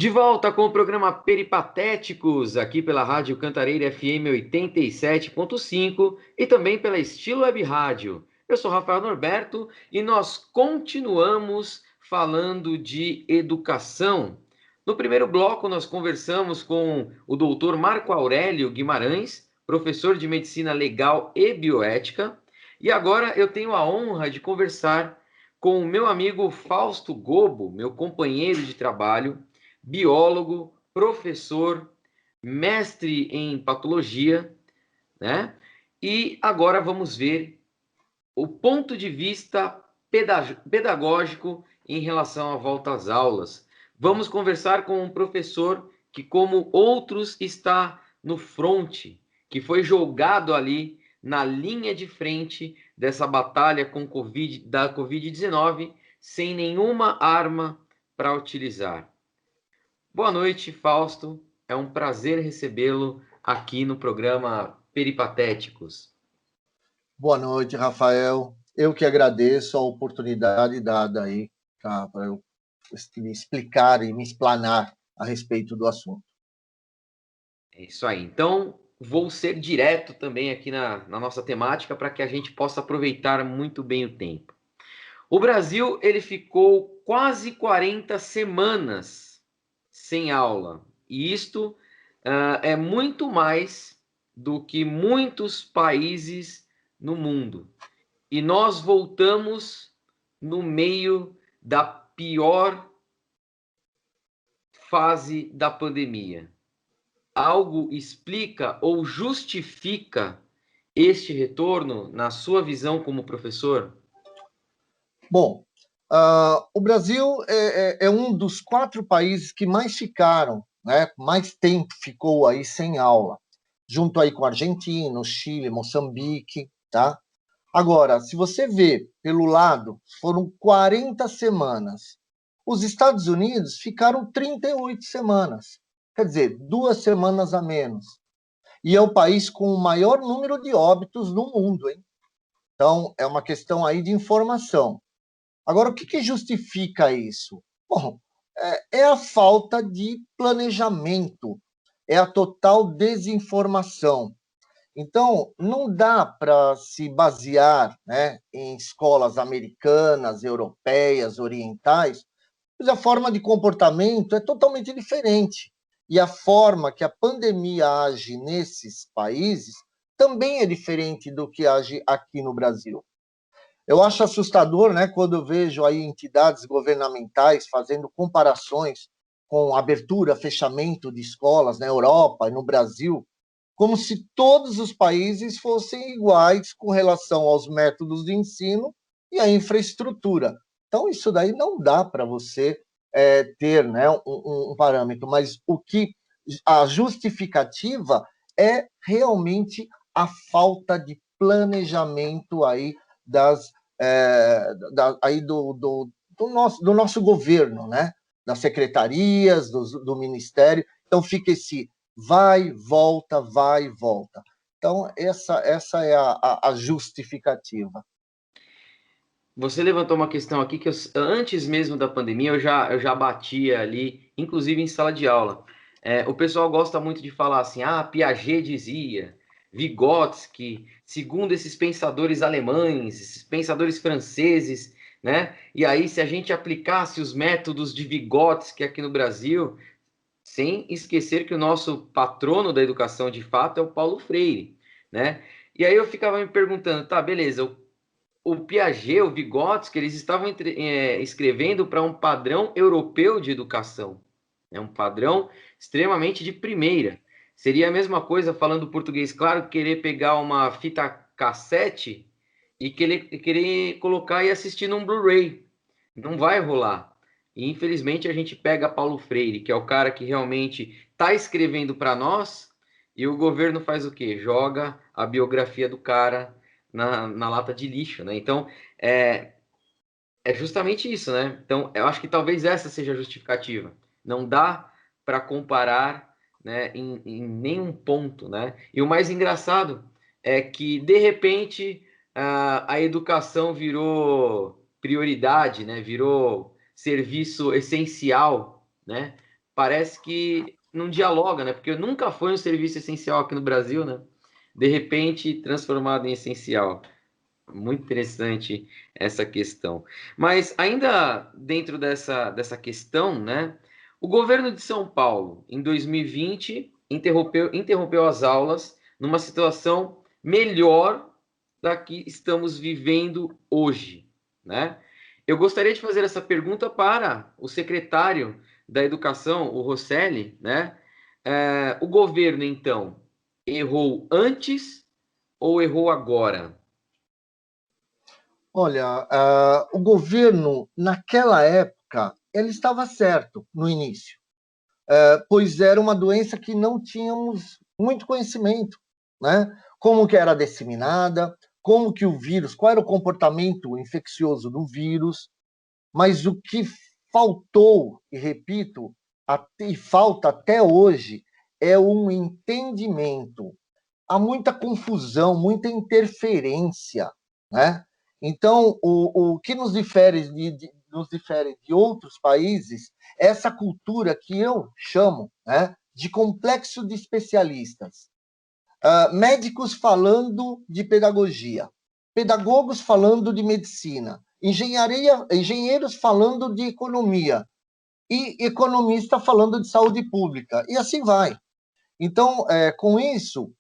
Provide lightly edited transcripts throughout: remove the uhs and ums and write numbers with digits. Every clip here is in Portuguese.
De volta com o programa Peripatéticos, aqui pela Rádio Cantareira FM 87.5 e também pela Estilo Web Rádio. Eu sou Rafael Norberto e nós continuamos falando de educação. No primeiro bloco, nós conversamos com o doutor Marco Aurélio Guimarães, professor de Medicina Legal e Bioética, e agora eu tenho a honra de conversar com o meu amigo Fausto Gobo, meu companheiro de trabalho, biólogo, professor, mestre em patologia, né? E agora vamos ver o ponto de vista pedagógico em relação à volta às aulas. Vamos conversar com um professor que, como outros, está no fronte, que foi jogado ali na linha de frente dessa batalha com da Covid-19, sem nenhuma arma para utilizar. Boa noite, Fausto. É um prazer recebê-lo aqui no programa Peripatéticos. Boa noite, Rafael. Eu que agradeço a oportunidade dada aí para eu me explicar e me explanar a respeito do assunto. É isso aí. Então, vou ser direto também aqui na nossa temática para que a gente possa aproveitar muito bem o tempo. O Brasil, ele ficou quase 40 semanas sem aula. E isto é muito mais do que muitos países no mundo. E nós voltamos no meio da pior fase da pandemia. Algo explica ou justifica este retorno na sua visão como professor? Bom, o Brasil é um dos 4 países que mais ficaram, né? Mais tempo ficou aí sem aula, junto aí com a Argentina, Chile, Moçambique, tá? Agora, se você vê pelo lado, foram 40 semanas. Os Estados Unidos ficaram 38 semanas. Quer dizer, 2 semanas a menos. E é o país com o maior número de óbitos no mundo, hein? Então, é uma questão aí de informação. Agora, o que justifica isso? Bom, é a falta de planejamento, é a total desinformação. Então, não dá para se basear, né, em escolas americanas, europeias, orientais, pois a forma de comportamento é totalmente diferente. E a forma que a pandemia age nesses países também é diferente do que age aqui no Brasil. Eu acho assustador, né, quando eu vejo aí entidades governamentais fazendo comparações com abertura, fechamento de escolas na Europa e no Brasil, como se todos os países fossem iguais com relação aos métodos de ensino e à infraestrutura. Então, isso daí não dá para você ter, né, um parâmetro, mas a justificativa é realmente a falta de planejamento aí aí do nosso governo, né? Das secretarias, do ministério. Então, fica esse vai, volta, vai, volta. Então, essa é a justificativa. Você levantou uma questão aqui que antes mesmo da pandemia eu já batia ali, inclusive em sala de aula. O pessoal gosta muito de falar assim, Piaget dizia, Vygotsky, segundo esses pensadores alemães, esses pensadores franceses, né? E aí, se a gente aplicasse os métodos de Vygotsky aqui no Brasil, sem esquecer que o nosso patrono da educação de fato é o Paulo Freire, né? E aí eu ficava me perguntando, tá, beleza, o Piaget, o Vygotsky, eles estavam escrevendo para um padrão europeu de educação, né? Um padrão extremamente de primeira. Seria a mesma coisa, falando português claro, querer pegar uma fita cassete e querer colocar e assistir num Blu-ray. Não vai rolar. E, infelizmente, a gente pega Paulo Freire, que é o cara que realmente está escrevendo para nós, e o governo faz o quê? Joga a biografia do cara na lata de lixo, né? Então, é justamente isso, né? Então, eu acho que talvez essa seja a justificativa. Não dá para comparar, né, em nenhum ponto, né? E o mais engraçado é que, de repente, a educação virou prioridade, né? Virou serviço essencial, né? parece que não dialoga, né? Porque nunca foi um serviço essencial aqui no Brasil, né? De repente transformado em essencial. Muito interessante essa questão. Mas ainda dentro dessa questão, né? O governo de São Paulo, em 2020, interrompeu as aulas numa situação melhor da que estamos vivendo hoje, né? Eu gostaria de fazer essa pergunta para o secretário da Educação, o Rosselli, né? O governo, então, errou antes ou errou agora? Olha, o governo, naquela época, ele estava certo no início, pois era uma doença que não tínhamos muito conhecimento, né? Como que era disseminada, como que o vírus, qual era o comportamento infeccioso do vírus, mas o que faltou, e repito, e falta até hoje, é um entendimento. Há muita confusão, muita interferência, né? Então, o que nos difere de outros países é essa cultura que eu chamo, né, de complexo de especialistas. Médicos falando de pedagogia, pedagogos falando de medicina, engenheiros falando de economia e economista falando de saúde pública, e assim vai. Então, com isso,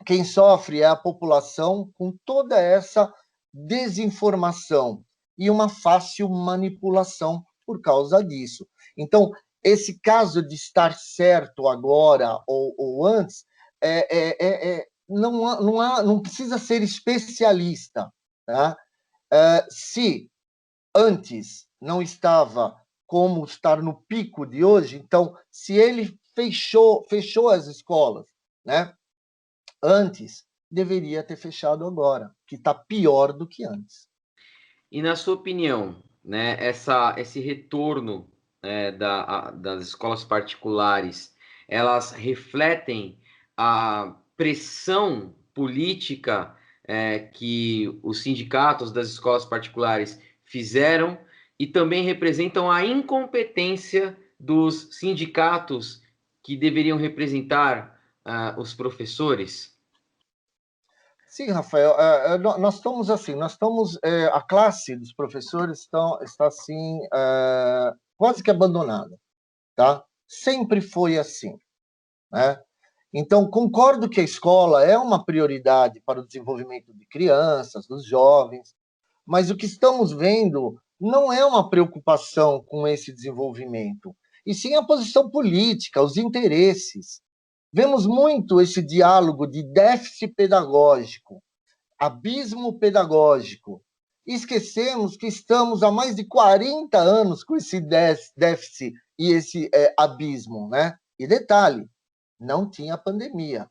quem sofre é a população com toda essa desinformação e uma fácil manipulação por causa disso. Então, esse caso de estar certo agora ou antes, não precisa ser especialista. Tá? Se antes não estava como estar no pico de hoje, então, se ele fechou as escolas, né? Antes, deveria ter fechado agora, que está pior do que antes. E na sua opinião, né, esse retorno, das escolas particulares, elas refletem a pressão política, que os sindicatos das escolas particulares fizeram e também representam a incompetência dos sindicatos que deveriam representar, os professores? Sim, Rafael, nós estamos assim, a classe dos professores está assim, quase que abandonada, tá? Sempre foi assim, né? Então, concordo que a escola é uma prioridade para o desenvolvimento de crianças, dos jovens, mas o que estamos vendo não é uma preocupação com esse desenvolvimento, e sim a posição política, os interesses. Vemos muito esse diálogo de déficit pedagógico, abismo pedagógico. E esquecemos que estamos há mais de 40 anos com esse déficit e esse abismo, né? E detalhe, não tinha pandemia,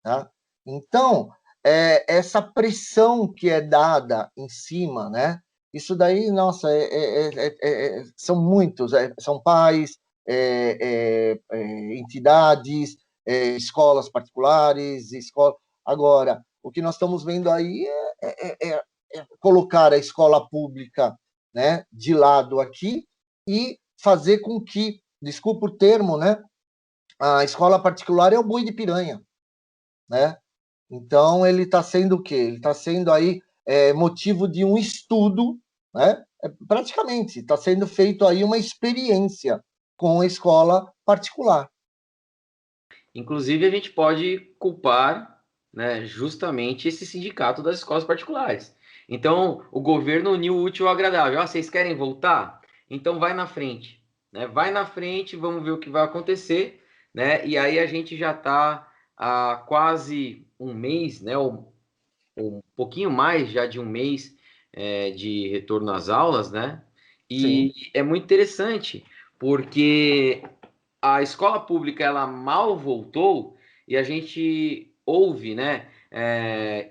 tá? Então, essa pressão que é dada em cima, né? Isso daí, nossa, são muitos, são pais, entidades, escolas particulares, escola. Agora, o que nós estamos vendo aí é colocar a escola pública, né, de lado aqui e fazer com que, desculpa o termo, né, a escola particular é o boi de piranha, né? Então, ele está sendo o quê? Ele está sendo aí motivo de um estudo, né? Praticamente, está sendo feito aí uma experiência com a escola particular. Inclusive, a gente pode culpar, né, justamente esse sindicato das escolas particulares. Então, o governo uniu o útil ao agradável. Ah, vocês querem voltar? Então, vai na frente, né? Vai na frente, vamos ver o que vai acontecer, né? E aí a gente já está há quase um mês, né? Ou um pouquinho mais já de um mês, de retorno às aulas, né? Sim. E é muito interessante, porque a escola pública ela mal voltou e a gente ouve, né,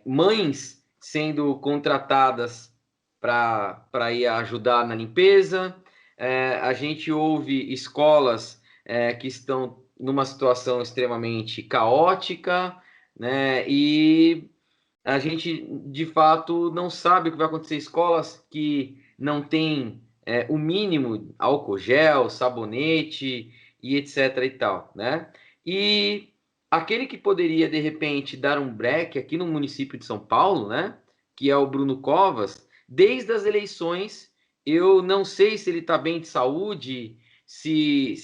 mães sendo contratadas para ir ajudar na limpeza, a gente ouve escolas que estão numa situação extremamente caótica, né, e a gente de fato não sabe o que vai acontecer. Escolas que não têm o mínimo álcool gel, sabonete e etc e tal, né? E aquele que poderia, de repente, dar um break aqui no município de São Paulo, né? Que é o Bruno Covas, desde as eleições, eu não sei se ele está bem de saúde, se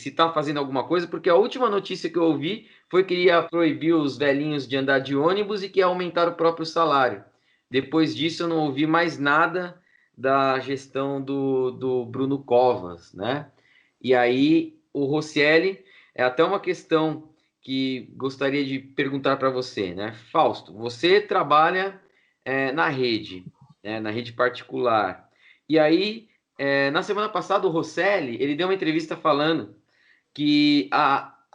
está fazendo alguma coisa, porque a última notícia que eu ouvi foi que ia proibir os velhinhos de andar de ônibus e que ia aumentar o próprio salário. Depois disso, eu não ouvi mais nada da gestão do Bruno Covas, né? E aí, o Rosselli, é até uma questão que gostaria de perguntar para você, né? Fausto, você trabalha na rede, né? Na rede particular. E aí, na semana passada, o Rosselli, ele deu uma entrevista falando que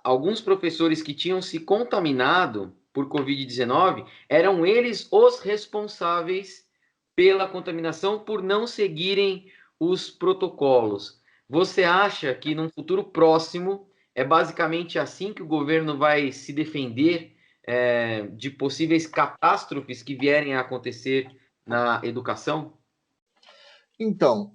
alguns professores que tinham se contaminado por Covid-19 eram eles os responsáveis pela contaminação por não seguirem os protocolos. Você acha que num futuro próximo é basicamente assim que o governo vai se defender de possíveis catástrofes que vierem a acontecer na educação? Então,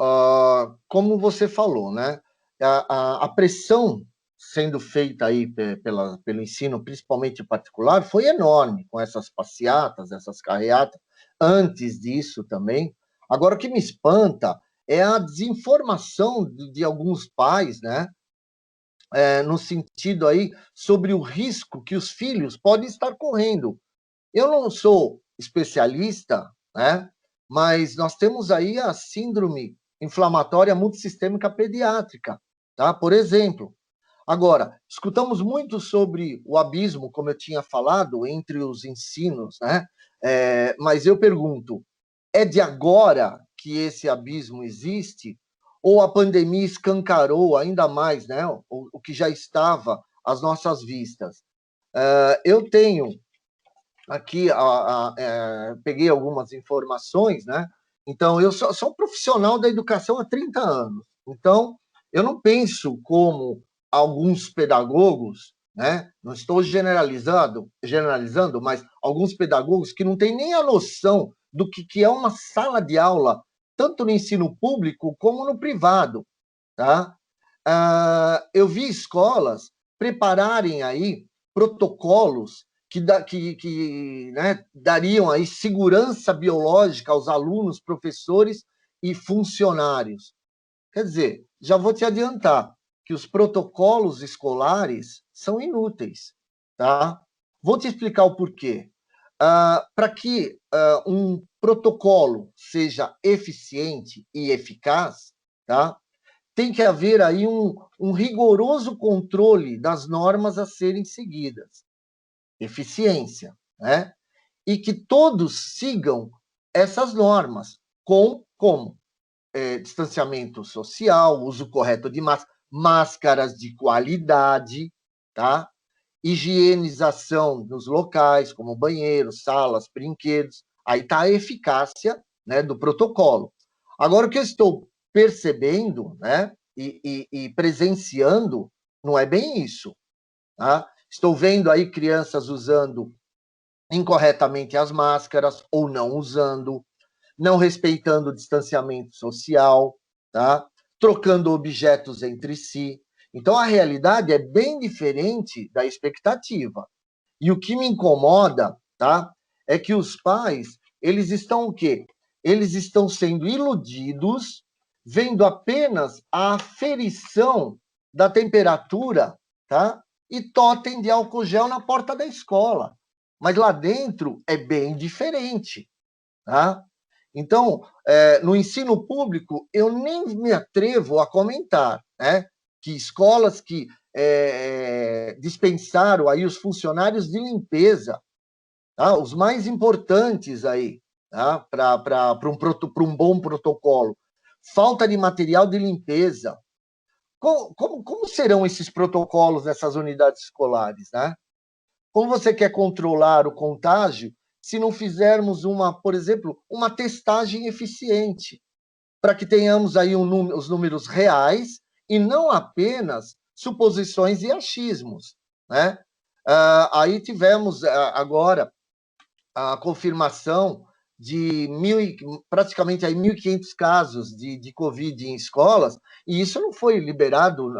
como você falou, né? A pressão sendo feita aí pelo ensino, principalmente particular, foi enorme com essas passeatas, essas carreatas. Antes disso também. Agora, o que me espanta é a desinformação de alguns pais, né? No sentido aí sobre o risco que os filhos podem estar correndo. Eu não sou especialista, né? Mas nós temos aí a síndrome inflamatória multissistêmica pediátrica, tá? Por exemplo. Agora, escutamos muito sobre o abismo, como eu tinha falado, entre os ensinos, né? Mas eu pergunto, é de agora que esse abismo existe? Ou a pandemia escancarou ainda mais, né? O que já estava às nossas vistas? Eu tenho aqui, peguei algumas informações, né? Então, eu sou um profissional da educação há 30 anos. Então, eu não penso como alguns pedagogos, né? Não estou generalizando, mas alguns pedagogos que não têm nem a noção do que é uma sala de aula, tanto no ensino público como no privado, tá? Eu vi escolas prepararem aí protocolos que dariam aí segurança biológica aos alunos, professores e funcionários. Quer dizer, já vou te adiantar que os protocolos escolares são inúteis, tá? Vou te explicar o porquê. Para que um protocolo seja eficiente e eficaz, tá? Tem que haver aí um rigoroso controle das normas a serem seguidas, eficiência, né? E que todos sigam essas normas, como distanciamento social, uso correto de máscaras de qualidade, tá? Higienização nos locais, como banheiros, salas, brinquedos. Aí está a eficácia, né, do protocolo. Agora, o que eu estou percebendo, né, e presenciando, não é bem isso. Tá? Estou vendo aí crianças usando incorretamente as máscaras ou não usando, não respeitando o distanciamento social, tá? Trocando objetos entre si. Então, a realidade é bem diferente da expectativa. E o que me incomoda, tá? É que os pais, eles estão o quê? Eles estão sendo iludidos, vendo apenas a aferição da temperatura, tá? E totem de álcool gel na porta da escola. Mas lá dentro é bem diferente, tá? Então, no ensino público, eu nem me atrevo a comentar, né? Que escolas que dispensaram aí os funcionários de limpeza, tá? Os mais importantes aí, tá? Para um bom protocolo. Falta de material de limpeza. Como serão esses protocolos nessas unidades escolares, né? Como você quer controlar o contágio se não fizermos por exemplo, uma testagem eficiente, para que tenhamos aí os números reais e não apenas suposições e achismos, né? Aí tivemos agora a confirmação praticamente aí 1.500 casos de Covid em escolas, e isso não foi liberado.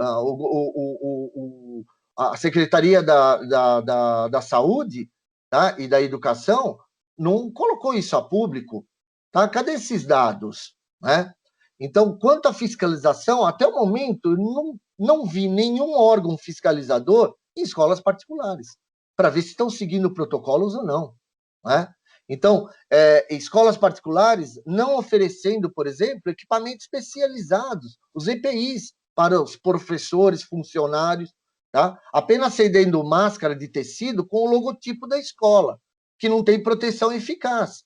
A Secretaria da Saúde, tá, e da Educação não colocou isso a público. Tá? Cadê esses dados? Né? Então, quanto à fiscalização, até o momento, não vi nenhum órgão fiscalizador em escolas particulares, para ver se estão seguindo protocolos ou não. Né? Então, escolas particulares não oferecendo, por exemplo, equipamentos especializados, os EPIs, para os professores, funcionários, tá? Apenas cedendo máscara de tecido com o logotipo da escola, que não tem proteção eficaz.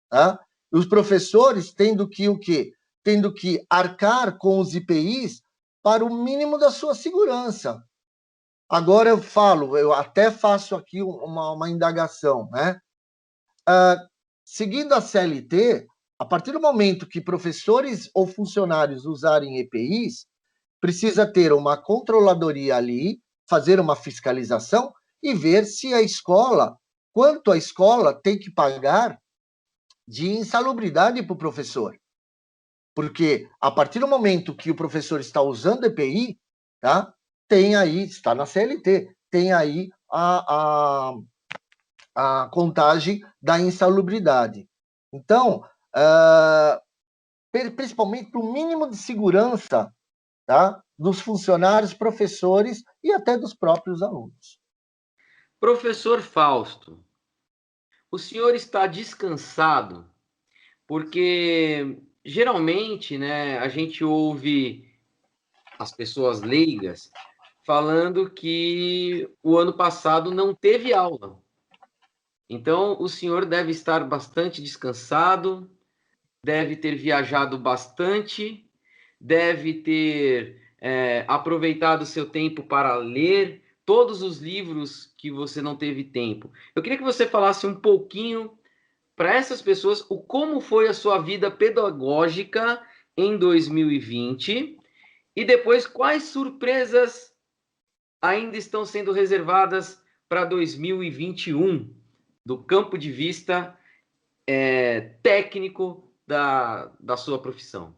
Tá? Os professores tendo que o quê? Tendo que arcar com os IPIs para o mínimo da sua segurança. Agora eu até faço aqui uma indagação, né? Seguindo a CLT, a partir do momento que professores ou funcionários usarem EPIs, precisa ter uma controladoria ali, fazer uma fiscalização e ver se a escola, quanto a escola tem que pagar de insalubridade para o professor. Porque a partir do momento que o professor está usando EPI, tá, tem aí, está na CLT, tem aí a contagem da insalubridade. Então, principalmente para o mínimo de segurança, tá, dos funcionários, professores e até dos próprios alunos. Professor Fausto, o senhor está descansado? Porque geralmente, né, a gente ouve as pessoas leigas falando que o ano passado não teve aula. Então, o senhor deve estar bastante descansado, deve ter viajado bastante, deve ter aproveitado o seu tempo para ler todos os livros que você não teve tempo. Eu queria que você falasse um pouquinho para essas pessoas o como foi a sua vida pedagógica em 2020 e depois quais surpresas ainda estão sendo reservadas para 2021 do campo de vista técnico da sua profissão.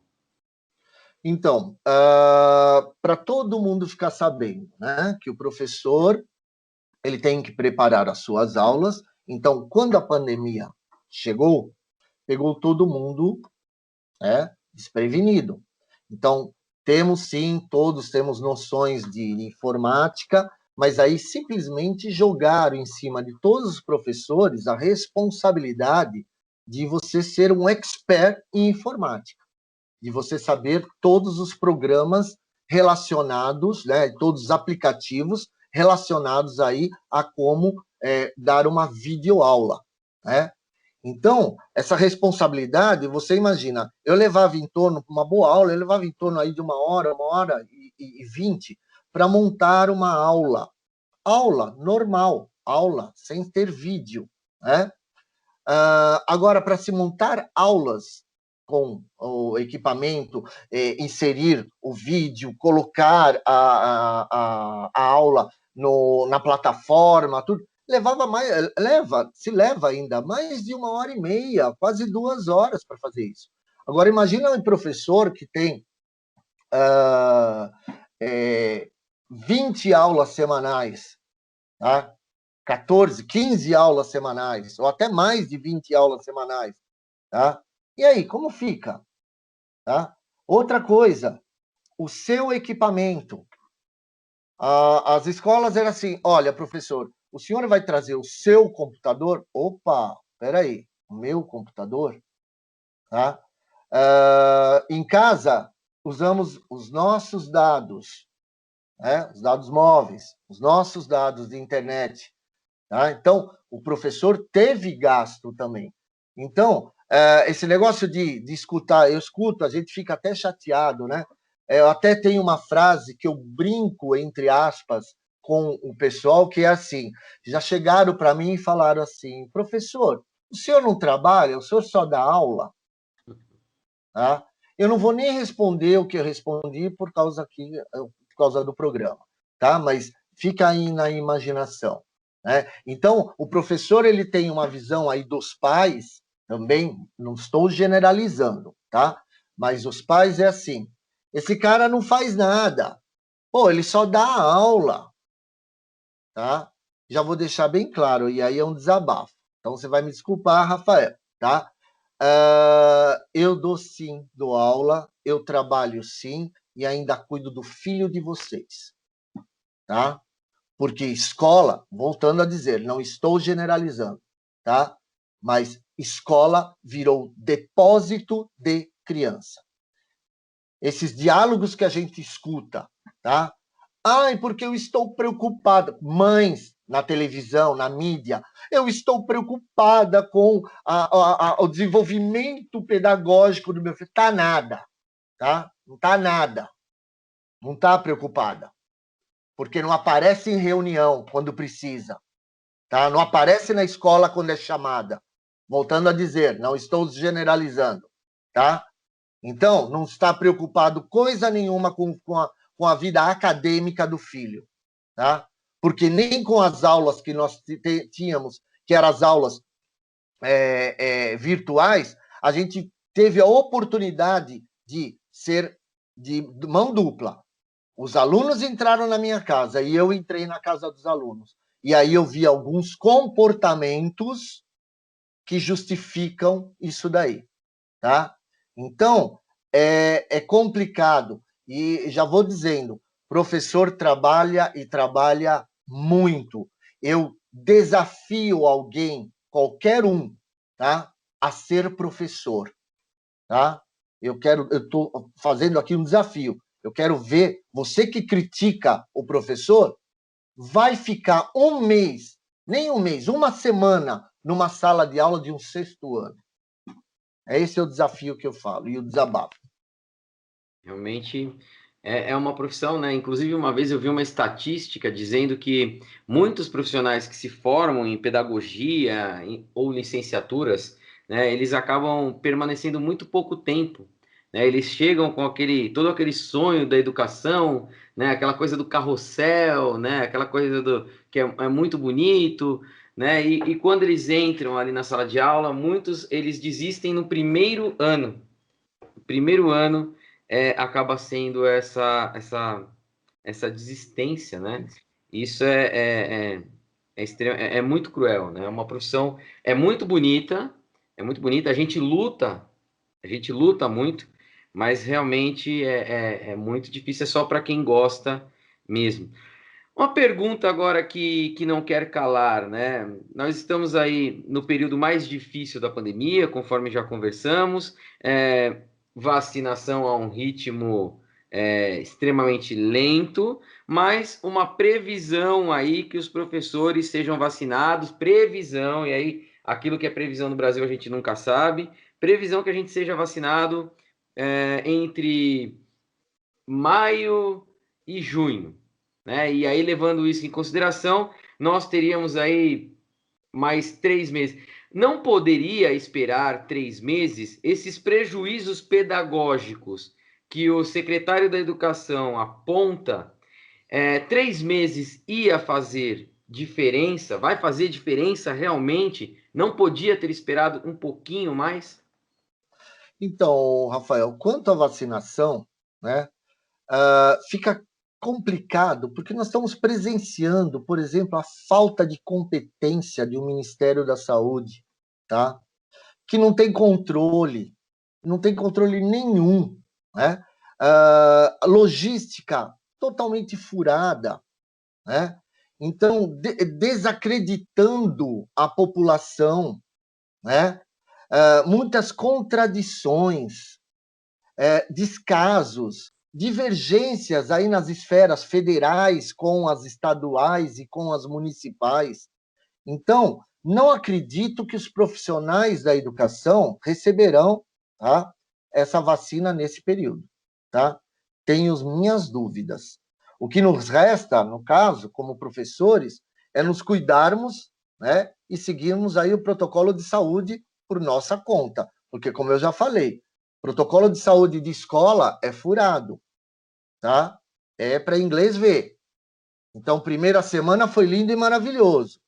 Então, para todo mundo ficar sabendo, né, que o professor ele tem que preparar as suas aulas. Então, quando a pandemia chegou, pegou todo mundo, né, desprevenido. Então, todos temos noções de informática, mas aí simplesmente jogaram em cima de todos os professores a responsabilidade de você ser um expert em informática, de você saber todos os programas relacionados, né, todos os aplicativos relacionados aí a como dar uma videoaula, né? Então, essa responsabilidade, você imagina, eu levava em torno, uma boa aula, eu levava em torno aí de 1 hora e 20 para montar uma aula. Aula normal, aula sem ter vídeo, né? Agora, para se montar aulas com o equipamento, inserir o vídeo, colocar a aula na plataforma, tudo, se leva ainda mais de 1 hora e meia, quase 2 horas para fazer isso. Agora, imagina um professor que tem 20 aulas semanais, tá? 14, 15 aulas semanais, ou até mais de 20 aulas semanais, tá? E aí, como fica? Tá? Outra coisa, o seu equipamento. As escolas eram assim, olha, professor, o senhor vai trazer o seu computador? Opa, peraí, o meu computador? Tá? Em casa, usamos os nossos dados, né? Os dados móveis, os nossos dados de internet. Tá? Então, o professor teve gasto também. Então, esse negócio de escutar, eu escuto, a gente fica até chateado, né? Eu até tenho uma frase que eu brinco, entre aspas, com o pessoal, que é assim, já chegaram para mim e falaram assim, professor, o senhor não trabalha, o senhor só dá aula? Tá? Eu não vou nem responder o que eu respondi por causa do programa, tá? Mas fica aí na imaginação. Né? Então, o professor ele tem uma visão aí dos pais, Também não estou generalizando, tá? Mas os pais é assim, esse cara não faz nada. Pô, ele só dá aula, tá? Já vou deixar bem claro, e aí é um desabafo. Então você vai me desculpar, Rafael, tá? Eu dou sim, dou aula, eu trabalho sim, e ainda cuido do filho de vocês, tá? Porque escola, voltando a dizer, não estou generalizando, tá? Mas escola virou depósito de criança. Esses diálogos que a gente escuta, tá? Ai, porque eu estou preocupada. Mães na televisão, na mídia, eu estou preocupada com o desenvolvimento pedagógico do meu filho. Tá nada, tá? Não tá nada. Não tá preocupada. Porque não aparece em reunião quando precisa, tá? Não aparece na escola quando é chamada. Voltando a dizer, não estou generalizando, tá? Então, não está preocupado coisa nenhuma com a vida acadêmica do filho, tá? Porque nem com as aulas que nós tínhamos, que eram as aulas virtuais, a gente teve a oportunidade de ser de mão dupla. Os alunos entraram na minha casa e eu entrei na casa dos alunos. E aí eu vi alguns comportamentos que justificam isso daí, tá? Então, é complicado. E já vou dizendo, professor trabalha e trabalha muito. Eu desafio alguém, qualquer um, tá? A ser professor, tá? Eu estou fazendo aqui um desafio. Eu quero ver você que critica o professor, vai ficar um mês, nem um mês, uma semana numa sala de aula de um sexto ano. Esse é o desafio que eu falo e o desabafo. Realmente é uma profissão, né? Inclusive, uma vez eu vi uma estatística dizendo que muitos profissionais que se formam em pedagogia ou licenciaturas, né, eles acabam permanecendo muito pouco tempo, né? Eles chegam com todo aquele sonho da educação, né? Aquela coisa do carrossel, né? Aquela coisa do que é muito bonito, né? E quando eles entram ali na sala de aula, muitos eles desistem no primeiro ano. Primeiro ano acaba sendo essa desistência, né? Isso é muito cruel, né? É uma profissão é muito bonita. A gente luta muito, mas realmente é muito difícil. É só para quem gosta mesmo. Uma pergunta agora que não quer calar, né? Nós estamos aí no período mais difícil da pandemia, conforme já conversamos, vacinação a um ritmo extremamente lento, mas uma previsão aí que os professores sejam vacinados, previsão, e aí aquilo que é previsão no Brasil a gente nunca sabe, previsão que a gente seja vacinado entre maio e junho, né? E aí, levando isso em consideração, nós teríamos aí mais 3 meses. Não poderia esperar 3 meses esses prejuízos pedagógicos que o secretário da Educação aponta, 3 meses ia fazer diferença? Vai fazer diferença realmente? Não podia ter esperado um pouquinho mais? Então, Rafael, quanto à vacinação, né, fica complicado, porque nós estamos presenciando, por exemplo, a falta de competência de um Ministério da Saúde, tá? Que não tem controle nenhum, né? Logística totalmente furada, né? Então, desacreditando a população, né? Muitas contradições, descasos, divergências aí nas esferas federais com as estaduais e com as municipais. Então, não acredito que os profissionais da educação receberão, tá, essa vacina nesse período, tá? Tenho minhas dúvidas. O que nos resta, no caso, como professores, é nos cuidarmos, né, e seguirmos aí o protocolo de saúde por nossa conta, porque como eu já falei, protocolo de saúde de escola é furado, tá? É para inglês ver. Então, primeira semana foi lindo e maravilhoso.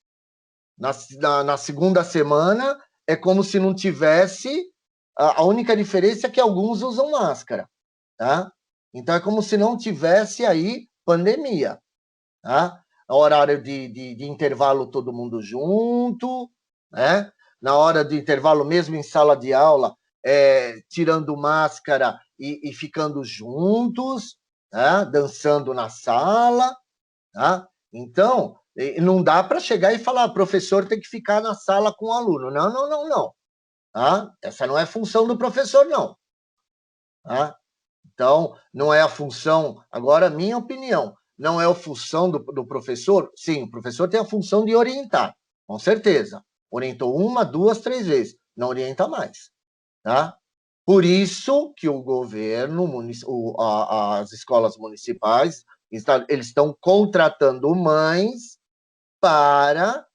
Na segunda semana é como se não tivesse. A única diferença é que alguns usam máscara, tá? Então é como se não tivesse aí pandemia, tá? Horário de intervalo todo mundo junto, né? Na hora do intervalo, mesmo em sala de aula, tirando máscara e ficando juntos, né? Dançando na sala, tá? Então, não dá para chegar e falar, professor tem que ficar na sala com o aluno. Não, não, não, não. Tá? Essa não é função do professor, não. Tá? Então, não é a função. Agora, minha opinião, não é a função do professor? Sim, o professor tem a função de orientar, com certeza. Orientou uma, duas, três vezes. Não orienta mais. Tá? Por isso que o governo, as escolas municipais, eles estão contratando mães para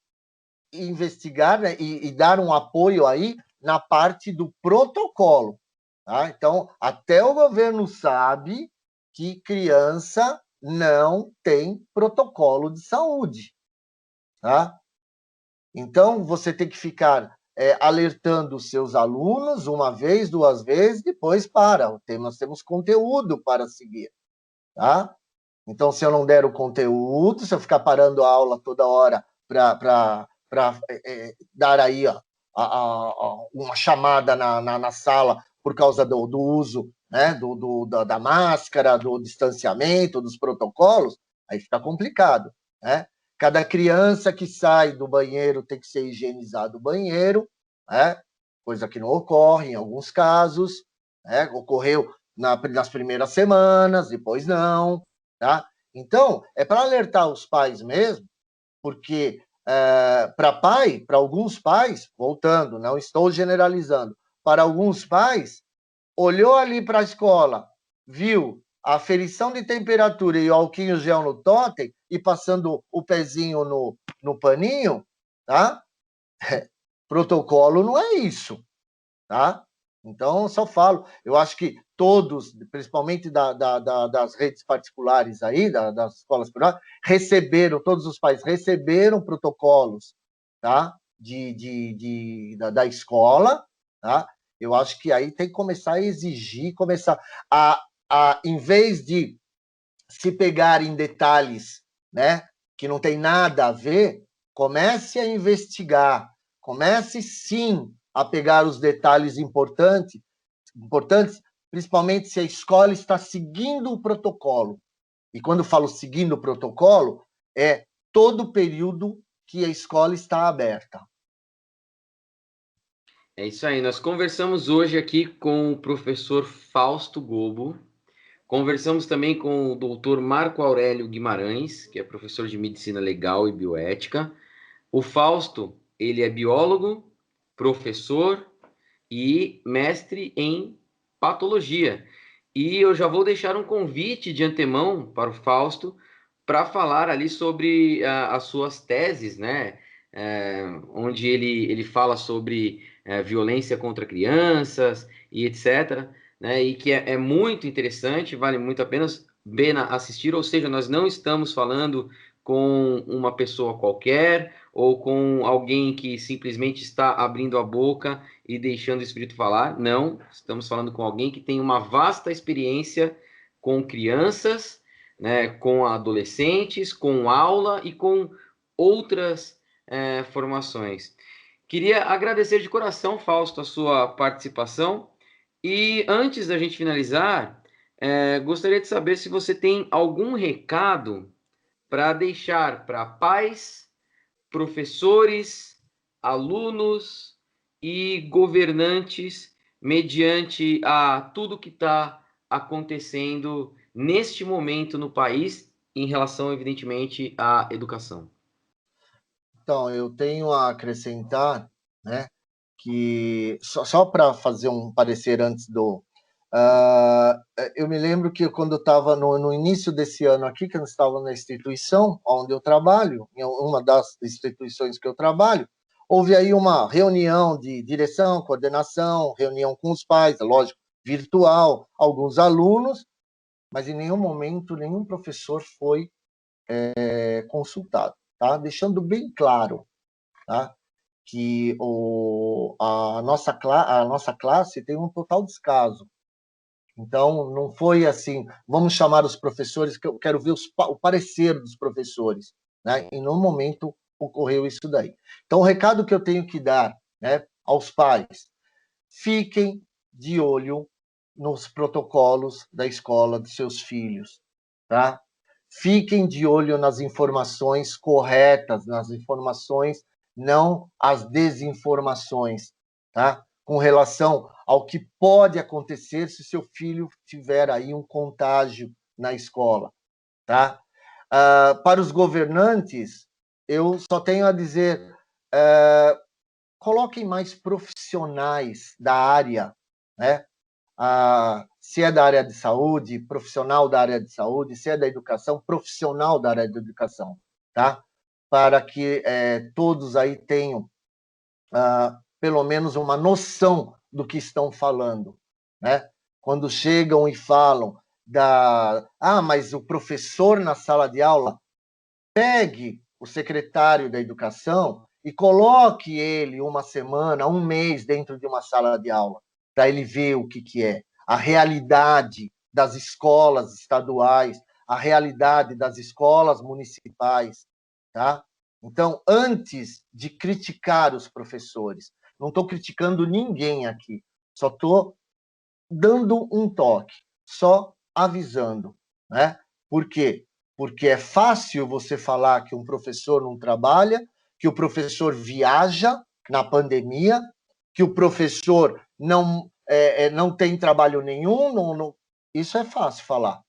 investigar, né, e dar um apoio aí na parte do protocolo. Tá? Então, até o governo sabe que criança não tem protocolo de saúde. Tá? Então, você tem que ficar alertando os seus alunos uma vez, duas vezes, depois para. Nós temos conteúdo para seguir. Tá? Então, se eu não der o conteúdo, se eu ficar parando a aula toda hora para dar aí ó, uma chamada na sala por causa do uso, né, da máscara, do distanciamento, dos protocolos, aí fica complicado. Né? Cada criança que sai do banheiro tem que ser higienizado o banheiro, né? Coisa que não ocorre em alguns casos. Né? Ocorreu nas primeiras semanas, depois não. Tá? Então, é para alertar os pais mesmo, porque para alguns pais, voltando, não estou generalizando, para alguns pais, olhou ali para a escola, viu a aferição de temperatura e o alquinho gel no totem e passando o pezinho no paninho, tá? Protocolo não é isso, tá? Então, eu só falo, eu acho que todos, principalmente das redes particulares aí, das escolas privadas, todos os pais receberam protocolos, tá? Da escola, tá? Eu acho que aí tem que começar a exigir, em vez de se pegar em detalhes, né, que não tem nada a ver, comece a investigar, comece sim a pegar os detalhes importantes, principalmente se a escola está seguindo o protocolo. E quando falo seguindo o protocolo, é todo o período que a escola está aberta. É isso aí. Nós conversamos hoje aqui com o professor Fausto Gobo. Conversamos também com o doutor Marco Aurélio Guimarães, que é professor de Medicina Legal e Bioética. O Fausto, ele é biólogo, professor e mestre em patologia. E eu já vou deixar um convite de antemão para o Fausto para falar ali sobre as suas teses, né? Onde ele fala sobre violência contra crianças e etc. Né? E que é muito interessante, vale muito a pena assistir. Ou seja, nós não estamos falando com uma pessoa qualquer ou com alguém que simplesmente está abrindo a boca e deixando o espírito falar. Não, estamos falando com alguém que tem uma vasta experiência com crianças, né, com adolescentes, com aula e com outras formações. Queria agradecer de coração, Fausto, a sua participação. E antes da gente finalizar, gostaria de saber se você tem algum recado para deixar para pais, professores, alunos e governantes mediante a tudo que está acontecendo neste momento no país em relação, evidentemente, à educação. Então, eu tenho a acrescentar, né, que só para fazer um parecer antes eu me lembro que quando eu estava no início desse ano aqui, que eu estava na instituição onde eu trabalho, em uma das instituições que eu trabalho, houve aí uma reunião de direção, coordenação, reunião com os pais, lógico, virtual, alguns alunos, mas em nenhum momento nenhum professor foi consultado, tá? Deixando bem claro, tá? que a nossa classe tem um total descaso. Então, não foi assim, vamos chamar os professores, que eu quero ver o parecer dos professores, né? E no momento ocorreu isso daí. Então, o recado que eu tenho que dar, né, aos pais: fiquem de olho nos protocolos da escola dos seus filhos, tá? Fiquem de olho nas informações corretas, nas informações, não as desinformações, tá? Com relação ao que pode acontecer se seu filho tiver aí um contágio na escola, tá? Para os governantes, eu só tenho a dizer, coloquem mais profissionais da área, né? Se é da área de saúde, profissional da área de saúde, se é da educação, profissional da área de educação, tá? Para que todos aí tenham pelo menos uma noção do que estão falando, né? Quando chegam e falam mas o professor na sala de aula, pegue o secretário da educação e coloque ele uma semana, um mês dentro de uma sala de aula, para ele ver o que é a realidade das escolas estaduais, a realidade das escolas municipais, tá? Então, antes de criticar os professores, não estou criticando ninguém aqui, só estou dando um toque, só avisando, né? Por quê? Porque é fácil você falar que um professor não trabalha, que o professor viaja na pandemia, que o professor não tem trabalho nenhum, isso é fácil falar,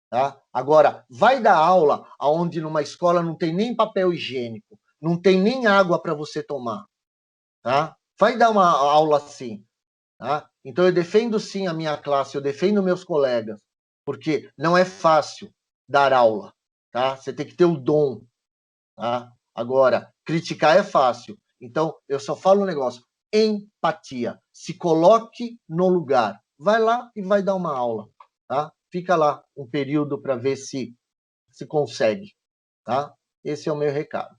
tá? Agora, vai dar aula onde numa escola não tem nem papel higiênico, não tem nem água para você tomar, tá? Vai dar uma aula assim. Tá? Então, eu defendo sim a minha classe, eu defendo meus colegas, porque não é fácil dar aula. Tá? Você tem que ter o dom. Tá? Agora, criticar é fácil. Então, eu só falo um negócio: empatia. Se coloque no lugar. Vai lá e vai dar uma aula. Tá? Fica lá um período para ver se consegue. Tá? Esse é o meu recado.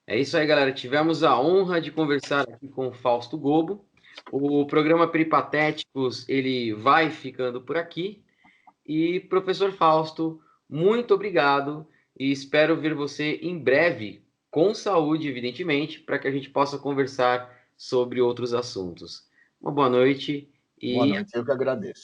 É isso aí, galera. Tivemos a honra de conversar aqui com o Fausto Gobo. O programa Peripatéticos, ele vai ficando por aqui. E, professor Fausto, muito obrigado e espero ver você em breve, com saúde, evidentemente, para que a gente possa conversar sobre outros assuntos. Uma boa noite Boa e noite, eu que agradeço.